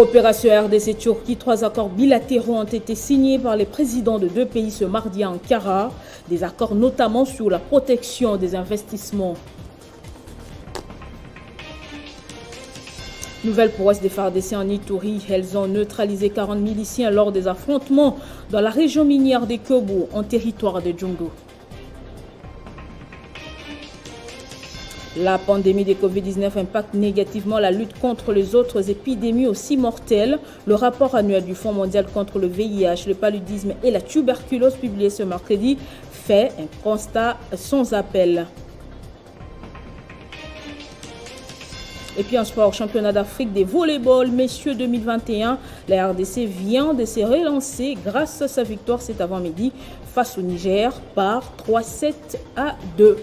Coopération RDC-Turquie, 3 accords bilatéraux ont été signés par les présidents de 2 pays ce mardi à Ankara. Des accords notamment sur la protection des investissements. Nouvelle prouesse des FARDC en Ituri, elles ont neutralisé 40 miliciens lors des affrontements dans la région minière des Kobo, en territoire de Djungu. La pandémie de Covid-19 impacte négativement la lutte contre les autres épidémies aussi mortelles. Le rapport annuel du Fonds mondial contre le VIH, le paludisme et la tuberculose publié ce mercredi fait un constat sans appel. Et puis en sport, championnat d'Afrique des volleyball, messieurs 2021, la RDC vient de se relancer grâce à sa victoire cet avant-midi face au Niger par 3-7-2.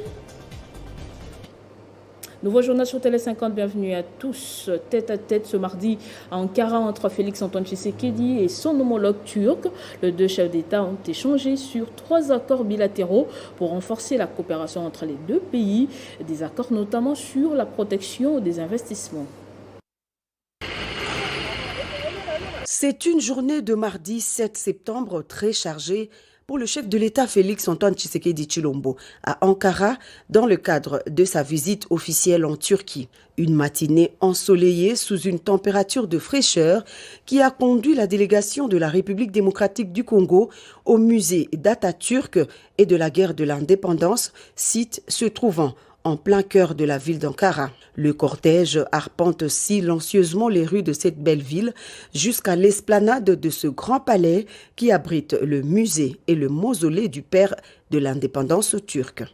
Nouveau journal sur Télé 50, bienvenue à tous. Tête à tête ce mardi à Ankara entre Félix-Antoine Tshisekedi et son homologue turc. Les 2 chefs d'État ont échangé sur 3 accords bilatéraux pour renforcer la coopération entre les 2 pays. Des accords notamment sur la protection des investissements. C'est une journée de mardi 7 septembre très chargée pour le chef de l'État Félix-Antoine Tshisekedi Tshilombo à Ankara dans le cadre de sa visite officielle en Turquie. Une matinée ensoleillée sous une température de fraîcheur qui a conduit la délégation de la République démocratique du Congo au musée d'Atatürk et de la guerre de l'indépendance, site se trouvant en plein cœur de la ville d'Ankara. Le cortège arpente silencieusement les rues de cette belle ville jusqu'à l'esplanade de ce grand palais qui abrite le musée et le mausolée du père de l'indépendance turque.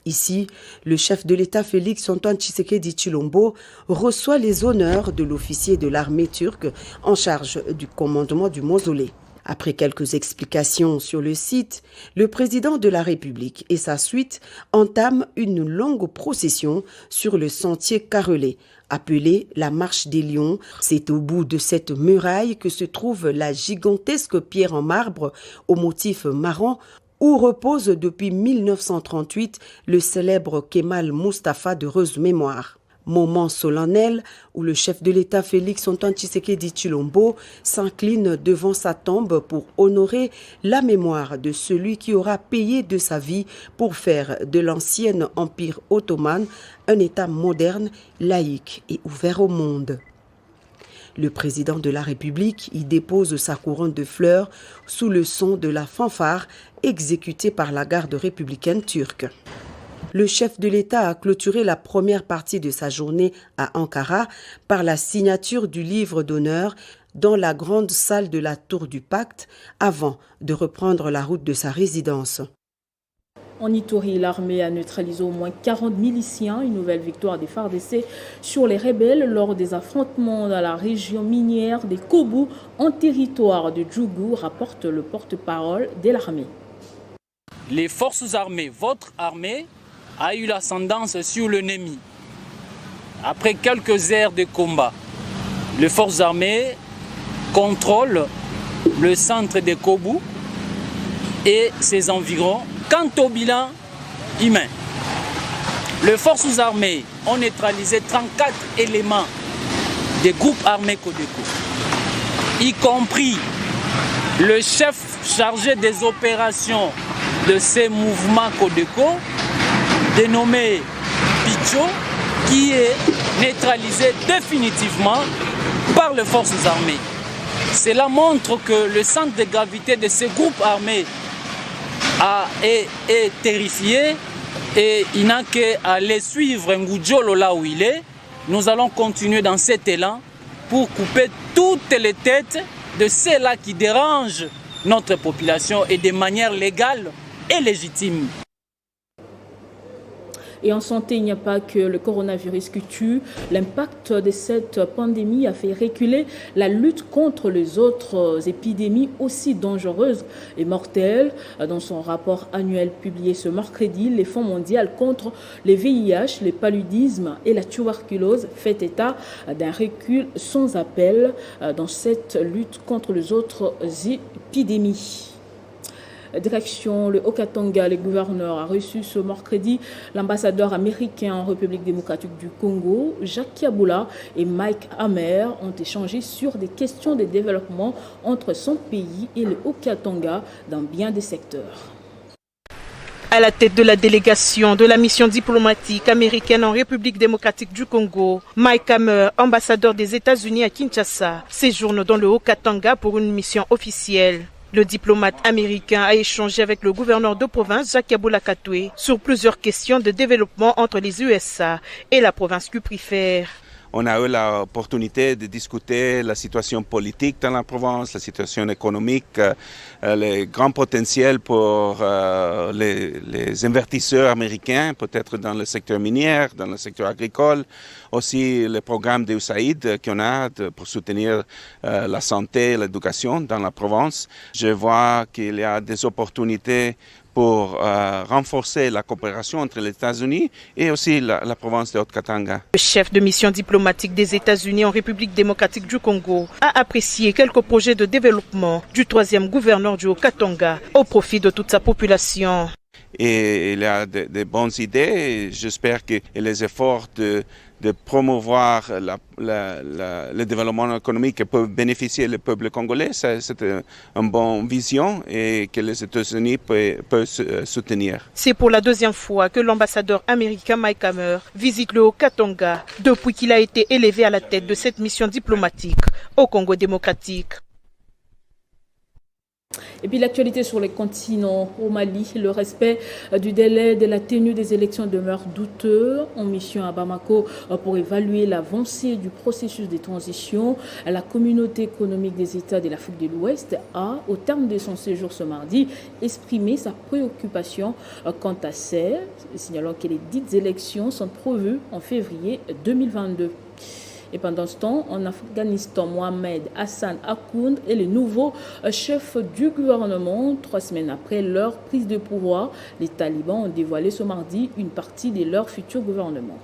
Ici, le chef de l'État Félix-Antoine Tshisekedi Tshilombo reçoit les honneurs de l'officier de l'armée turque en charge du commandement du mausolée. Après quelques explications sur le site, le président de la République et sa suite entament une longue procession sur le sentier carrelé, appelé la Marche des Lions. C'est au bout de cette muraille que se trouve la gigantesque pierre en marbre au motif marron où repose depuis 1938 le célèbre Kemal Moustapha d'heureuse mémoire. Moment solennel où le chef de l'État Félix-Antoine Tshisekedi Tshilombo s'incline devant sa tombe pour honorer la mémoire de celui qui aura payé de sa vie pour faire de l'ancien empire ottoman un État moderne, laïque et ouvert au monde. Le président de la République y dépose sa couronne de fleurs sous le son de la fanfare exécutée par la garde républicaine turque. Le chef de l'État a clôturé la première partie de sa journée à Ankara par la signature du livre d'honneur dans la grande salle de la Tour du Pacte avant de reprendre la route de sa résidence. En Ituri, l'armée a neutralisé au moins 40 miliciens, une nouvelle victoire des FARDC sur les rebelles lors des affrontements dans la région minière des Kobu en territoire de Djougou, rapporte le porte-parole de l'armée. Les forces armées, votre armée, a eu l'ascendance sur l'ennemi. Après quelques heures de combat, les forces armées contrôlent le centre de Kobu et ses environs. Quant au bilan humain, les forces armées ont neutralisé 34 éléments des groupes armés Codeco, y compris le chef chargé des opérations de ces mouvements Codeco, dénommé Picho, qui est neutralisé définitivement par les forces armées. Cela montre que le centre de gravité de ces groupes armés est terrifié et il n'a qu'à les suivre Ngudjolo là où il est. Nous allons continuer dans cet élan pour couper toutes les têtes de ceux-là qui dérangent notre population et de manière légale et légitime. Et en santé, il n'y a pas que le coronavirus qui tue. L'impact de cette pandémie a fait reculer la lutte contre les autres épidémies aussi dangereuses et mortelles. Dans son rapport annuel publié ce mercredi, le Fonds mondial contre les VIH, le paludisme et la tuberculose fait état d'un recul sans appel dans cette lutte contre les autres épidémies. Direction le Haut-Katanga, le gouverneur a reçu ce mercredi l'ambassadeur américain en République démocratique du Congo, Jacques Yabula et Mike Hammer ont échangé sur des questions de développement entre son pays et le Haut-Katanga dans bien des secteurs. À la tête de la délégation de la mission diplomatique américaine en République démocratique du Congo, Mike Hammer, ambassadeur des États-Unis à Kinshasa, séjourne dans le Haut-Katanga pour une mission officielle. Le diplomate américain a échangé avec le gouverneur de province, Jacques Yabula Katwe, sur plusieurs questions de développement entre les USA et la province cuprifère. On a eu l'opportunité de discuter la situation politique dans la province, la situation économique, les grands potentiels pour les investisseurs américains, peut-être dans le secteur minier, dans le secteur agricole, aussi le programme de USAID qu'on a pour soutenir la santé et l'éducation dans la province. Je vois qu'il y a des opportunités pour renforcer la coopération entre les États-Unis et aussi la province de Haut-Katanga. Le chef de mission diplomatique des États-Unis en République démocratique du Congo a apprécié quelques projets de développement du troisième gouverneur du Haut-Katanga au profit de toute sa population. Et il y a de bonnes idées. J'espère que les efforts de promouvoir le développement économique peut bénéficier le peuple congolais, c'est une bonne vision et que les États-Unis peuvent soutenir. C'est pour la deuxième fois que l'ambassadeur américain Mike Hammer visite le Haut-Katanga depuis qu'il a été élevé à la tête de cette mission diplomatique au Congo démocratique. Et puis l'actualité sur les continents au Mali, le respect du délai de la tenue des élections demeure douteux. En mission à Bamako pour évaluer l'avancée du processus de transition, la communauté économique des États de l'Afrique de l'Ouest a, au terme de son séjour ce mardi, exprimé sa préoccupation quant à celle, signalant que les dites élections sont prévues en février 2022. Et pendant ce temps, en Afghanistan, Mohamed Hassan Akound est le nouveau chef du gouvernement. 3 semaines après leur prise de pouvoir, les talibans ont dévoilé ce mardi une partie de leur futur gouvernement.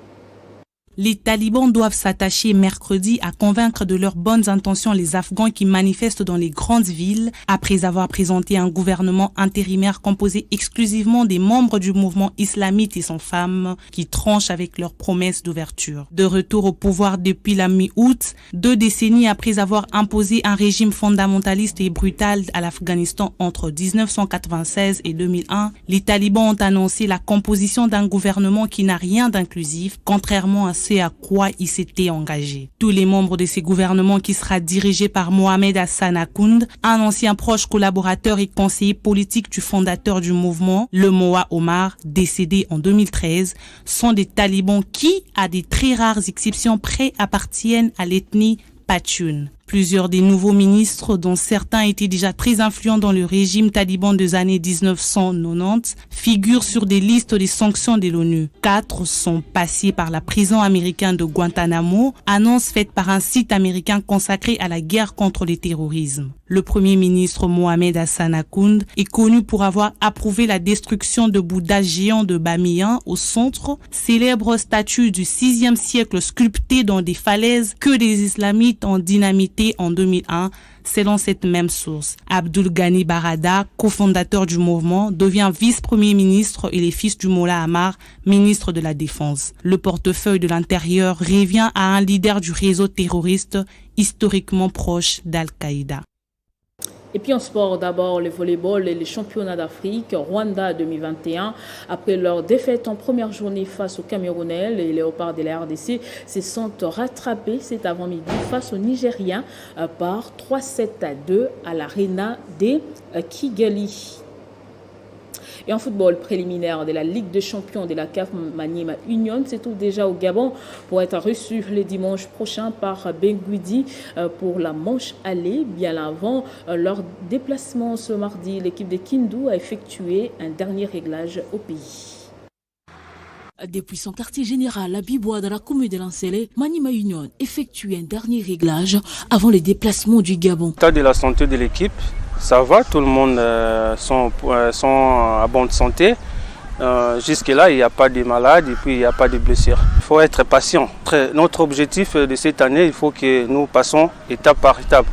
Les talibans doivent s'attacher mercredi à convaincre de leurs bonnes intentions les Afghans qui manifestent dans les grandes villes après avoir présenté un gouvernement intérimaire composé exclusivement des membres du mouvement islamite et sans femmes qui tranchent avec leurs promesses d'ouverture. De retour au pouvoir depuis la mi-août, 2 décennies après avoir imposé un régime fondamentaliste et brutal à l'Afghanistan entre 1996 et 2001, les talibans ont annoncé la composition d'un gouvernement qui n'a rien d'inclusif, contrairement à à quoi il s'était engagé. Tous les membres de ces gouvernements qui sera dirigé par Mohamed Hassan Akound, un ancien proche collaborateur et conseiller politique du fondateur du mouvement, le Moa Omar, décédé en 2013, sont des talibans qui, à des très rares exceptions près, appartiennent à l'ethnie Pachtoun. Plusieurs des nouveaux ministres, dont certains étaient déjà très influents dans le régime taliban des années 1990, figurent sur des listes des sanctions de l'ONU. 4 sont passés par la prison américaine de Guantanamo, annonce faite par un site américain consacré à la guerre contre le terrorisme. Le premier ministre Mohamed Hassan Akound est connu pour avoir approuvé la destruction de Bouddha géant de Bamiyan au centre, célèbre statue du 6e siècle sculptée dans des falaises que les islamites ont dynamitée en 2001, selon cette même source. Abdul Ghani Barada, cofondateur du mouvement, devient vice-premier ministre et le fils du Mollah Amar, ministre de la Défense. Le portefeuille de l'Intérieur revient à un leader du réseau terroriste historiquement proche d'Al-Qaïda. Et puis en sport, d'abord le volleyball et les championnats d'Afrique. Rwanda 2021, après leur défaite en première journée face aux Camerounais, les Léopards de la RDC se sont rattrapés cet avant-midi face aux Nigériens par 3-7-2 à l'Arena de Kigali. Et en football préliminaire de la Ligue des champions de la CAF Maniema Union, c'est tout déjà au Gabon pour être reçu le dimanche prochain par Benguidi pour la manche aller. Bien avant leur déplacement ce mardi, l'équipe de Kindu a effectué un dernier réglage au pays. Depuis son quartier général à Bibois dans la commune de Lansele, Maniema Union effectue un dernier réglage avant le déplacement du Gabon. L'état de la santé de l'équipe, ça va, tout le monde sont à bonne santé. Jusque-là, il n'y a pas de malades et puis il n'y a pas de blessures. Il faut être patient. Notre objectif de cette année, il faut que nous passons étape par étape.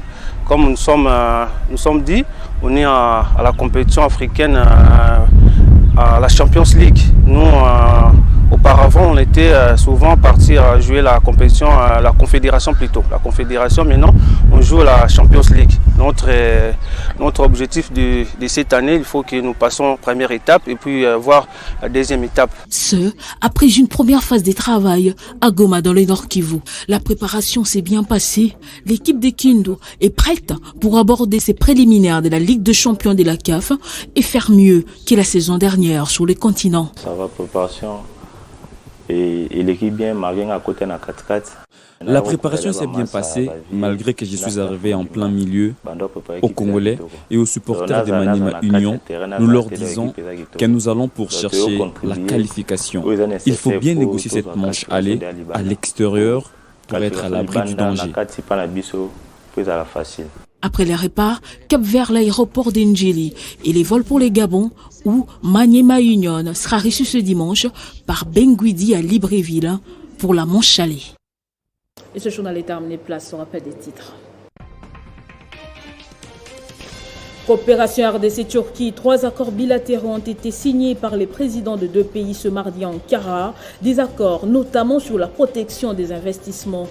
Comme nous sommes dit, on est à la compétition africaine, à la Champions League. Nous, auparavant, on était souvent partis jouer la compétition, la confédération plutôt. La confédération, maintenant, on joue la Champions League. Notre objectif de cette année, il faut que nous passions première étape et puis voir la deuxième étape. Ce, après une première phase de travail à Goma dans le Nord Kivu. La préparation s'est bien passée. L'équipe de Kindu est prête pour aborder ses préliminaires de la Ligue des champions de la CAF et faire mieux que la saison dernière sur le continent. Ça va, préparation. Et l'équipe bien mariée à côté de 4-4. La préparation s'est bien passée, malgré que je suis arrivé en plein milieu aux Congolais et aux supporters de Maniema Union. Nous leur disons que nous allons pour chercher la qualification. Il faut bien négocier cette manche aller à l'extérieur pour être à l'abri du danger. Après les repas, cap vers l'aéroport d'Ndjili et les vols pour les Gabon, où Maniema Union sera reçu ce dimanche par Benguidi à Libreville pour la manche aller. Et ce journal est terminé, place au rappel des titres. Coopération RDC-Turquie, 3 accords bilatéraux ont été signés par les présidents de 2 pays ce mardi à Ankara. Des accords notamment sur la protection des investissements.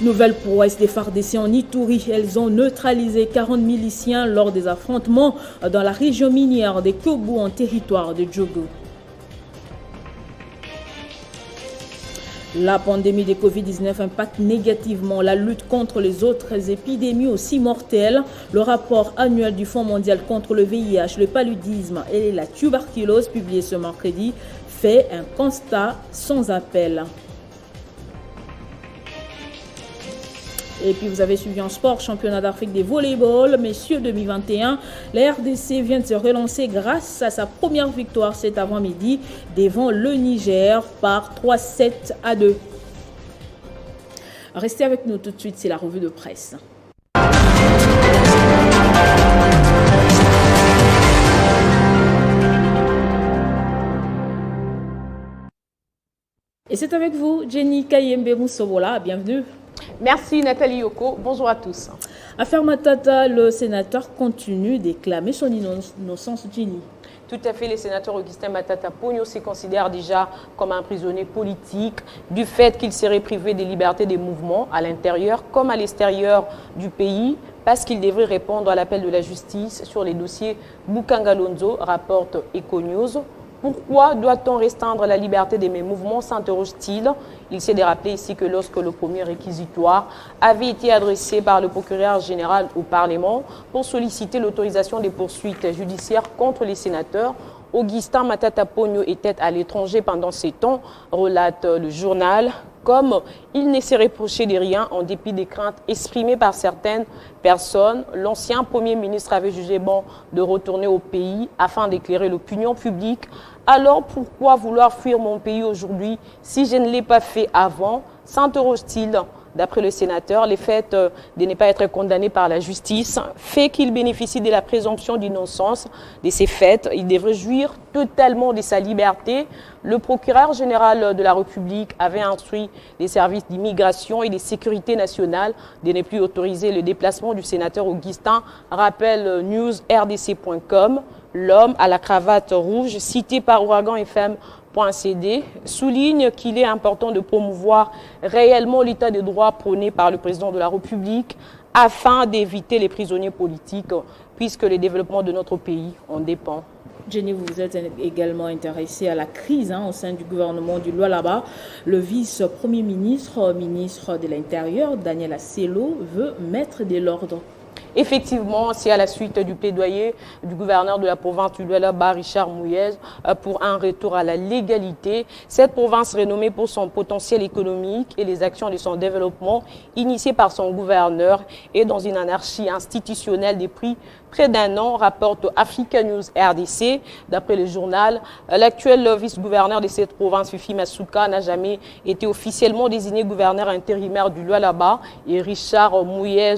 Nouvelle prouesse des FARDC en Ituri. Elles ont neutralisé 40 miliciens lors des affrontements dans la région minière de Kobu en territoire de Djogo. La pandémie de Covid-19 impacte négativement la lutte contre les autres épidémies aussi mortelles. Le rapport annuel du Fonds mondial contre le VIH, le paludisme et la tuberculose publié ce mercredi fait un constat sans appel. Et puis vous avez suivi en sport, championnat d'Afrique des volleyball, messieurs 2021. La RDC vient de se relancer grâce à sa première victoire cet avant-midi devant le Niger par 3-7-2. Restez avec nous tout de suite, c'est la revue de presse. Et c'est avec vous, Jenny Kayembe Moussobola, bienvenue. Merci Nathalie Yoko, bonjour à tous. Affaire Matata, le sénateur continue d'éclamer son innocence, Jenny. Tout à fait, le sénateur Augustin Matata Ponyo se considère déjà comme un prisonnier politique du fait qu'il serait privé des libertés des mouvements à l'intérieur comme à l'extérieur du pays parce qu'il devrait répondre à l'appel de la justice sur les dossiers Boukangalonzo, rapporte Econews. Pourquoi doit-on restreindre la liberté de mes mouvements, s'interroge-t-il. Il s'est rappelé ici que lorsque le premier réquisitoire avait été adressé par le procureur général au Parlement pour solliciter l'autorisation des poursuites judiciaires contre les sénateurs, Augustin Matata Ponyo était à l'étranger pendant ces temps, relate le journal. Comme il ne s'est reproché de rien en dépit des craintes exprimées par certaines personnes, l'ancien Premier ministre avait jugé bon de retourner au pays afin d'éclairer l'opinion publique. Alors pourquoi vouloir fuir mon pays aujourd'hui si je ne l'ai pas fait avant, s'interroge-t-il. D'après le sénateur, le fait de ne pas être condamné par la justice fait qu'il bénéficie de la présomption d'innocence de ces faits. Il devrait jouir totalement de sa liberté. Le procureur général de la République avait instruit les services d'immigration et de sécurité nationale de ne plus autoriser le déplacement du sénateur Augustin, rappelle newsrdc.com. L'homme à la cravate rouge, cité par Ouragan FM.cd, souligne qu'il est important de promouvoir réellement l'état de droit prôné par le président de la République afin d'éviter les prisonniers politiques, puisque le développement de notre pays en dépend. Jenny, vous vous êtes également intéressée à la crise au sein du gouvernement du Lualaba. Le vice-premier ministre de l'Intérieur, Daniel Assello, veut mettre de l'ordre. Effectivement, c'est à la suite du plaidoyer du gouverneur de la province du Lualaba, Richard Mouyez, pour un retour à la légalité. Cette province renommée pour son potentiel économique et les actions de son développement initiées par son gouverneur est dans une anarchie institutionnelle des prix près d'un an, rapporte Africa News RDC. D'après le journal, l'actuel vice-gouverneur de cette province, Fifi Masuka, n'a jamais été officiellement désigné gouverneur intérimaire du Lualaba et Richard Mouyez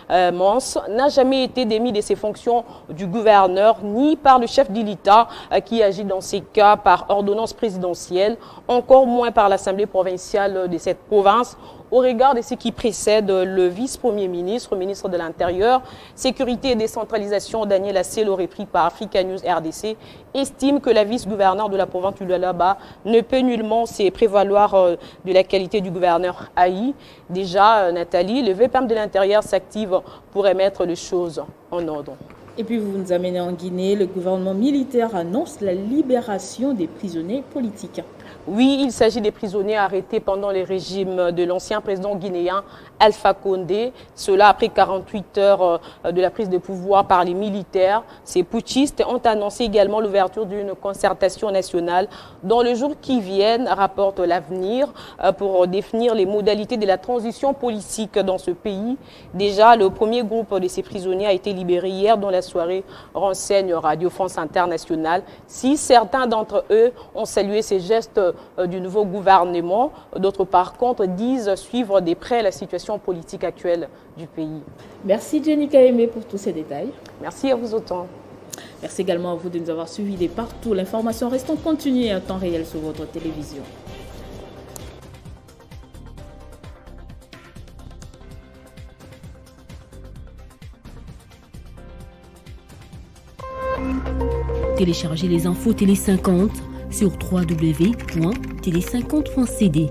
Mons n'a jamais été démis de ses fonctions du gouverneur ni par le chef de l'État qui agit dans ces cas par ordonnance présidentielle, encore moins par l'Assemblée provinciale de cette province. au regard de ce qui précède, le vice-premier ministre, ministre de l'Intérieur, Sécurité et décentralisation, Daniel Asselo, repris par Africa News RDC, estime que la vice-gouverneur de la province du Lualaba ne peut nullement se prévaloir de la qualité du gouverneur Haï. Déjà, Nathalie, le VPAM de l'Intérieur s'active pour remettre les choses en ordre. Et puis vous nous amenez en Guinée, le gouvernement militaire annonce la libération des prisonniers politiques. Oui, il s'agit des prisonniers arrêtés pendant le régime de l'ancien président guinéen Alpha Condé. Cela après 48 heures de la prise de pouvoir par les militaires. Ces putschistes ont annoncé également l'ouverture d'une concertation nationale dans les jours qui viennent, rapporte l'Avenir, pour définir les modalités de la transition politique dans ce pays. Déjà, le premier groupe de ces prisonniers a été libéré hier dans la soirée, renseigne Radio France Internationale. Si certains d'entre eux ont salué ces gestes du nouveau gouvernement, d'autres par contre disent suivre de près la situation politique actuelle du pays. Merci Jenny Kaemé pour tous ces détails. Merci à vous autant. Merci également à vous de nous avoir suivis de partout. L'information reste en continu et en temps réel sur votre télévision. Téléchargez les infos Télé 50 sur www.tele50.cd.